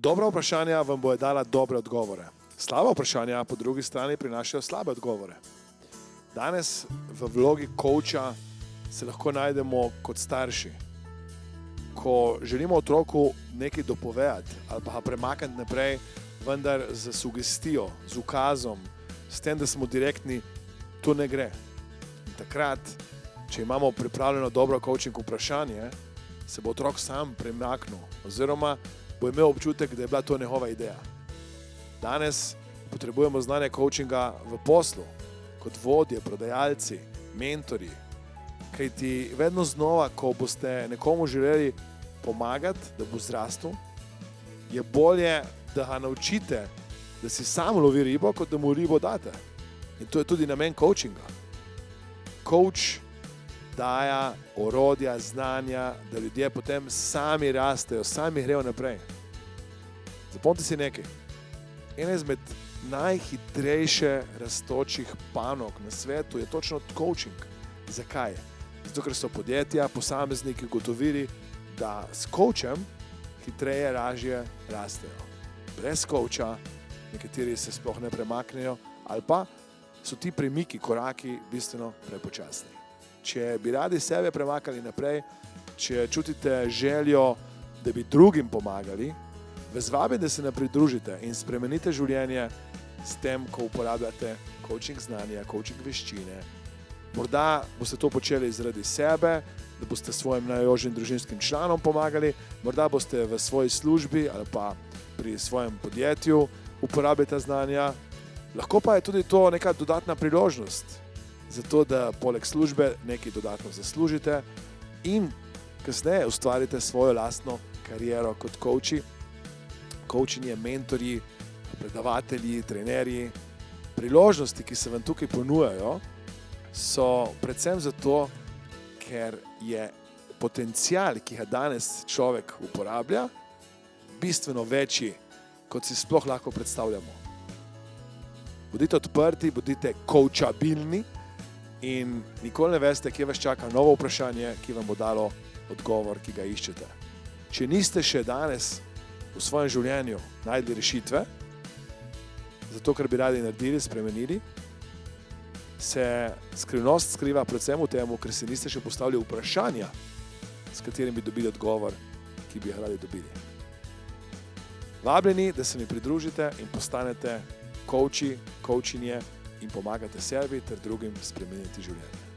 Dobra vprašanja vam bodo dala dobre odgovore. Slaba vprašanja po drugi strani prinašajo slabe odgovore. Danes v vlogi coacha se lahko najdemo kot starši. Ko želimo otroku nekaj dopovedati ali pa ga premakniti naprej, vendar z sugestijo, z ukazom, s tem, da smo direktni, to ne gre. In takrat, če imamo pripravljeno dobro coaching vprašanje, se bo otrok sam premaknil oziroma bo imel občutek, da je bila to njegova ideja. Danes potrebujemo znanje coachinga v poslu, kot vodje, prodajalci, mentorji. Kajti vedno znova, ko boste nekomu želeli pomagati, da bo zrastel, je bolje, da ga naučite, da si sam lovi ribo, kot da mu ribo date. In to je tudi namen coachinga. Coach daja orodja, znanja, da ljudje potem sami rastejo, sami grejo naprej. Zapomnite si nekaj. Ena izmed najhitrejše rastočih panog na svetu je točno coaching. Zakaj? Zato, ker so podjetja, posamezniki ugotovili, da s coachem hitreje, lažje rastejo. Brez coacha nekateri se sploh ne premaknejo ali pa so ti premiki, koraki bistveno prepočasni. Če bi radi sebe premakali naprej, če čutite željo, da bi drugim pomagali, vas vabim, da se nam pridružite in spremenite življenje s tem, ko uporabljate coaching znanja, coaching veščine. Morda boste to počeli zaradi sebe, da boste svojim najožjim družinskim članom pomagali, morda boste v svoji službi ali pa pri svojem podjetju uporabljali ta znanja. Lahko pa je tudi to neka dodatna priložnost, zato da poleg službe nekaj dodatno zaslužite in kasneje ustvarite svojo lastno kariero kot coachi. Coachinje, mentorji, predavatelji, trenerji. Priložnosti, ki se vam tukaj ponujajo, so predvsem zato, ker je potencial, ki ga danes človek uporablja, bistveno večji, kot si sploh lahko predstavljamo. Bodite odprti, bodite coachabilni in nikoli ne veste, kje vas čaka novo vprašanje, ki vam bo dalo odgovor, ki ga iščete. Če niste še danes v svojem življenju najdli rešitve, zato ker bi radi naredili, spremenili, se skrivnost skriva predvsem v tem, ker si niste še postavili vprašanja, s katerim bi dobili odgovor, ki bi ga radi dobili. Vabljeni, da se mi pridružite in postanete coachi, coachinje in pomagate sebi ter drugim spremeniti življenje.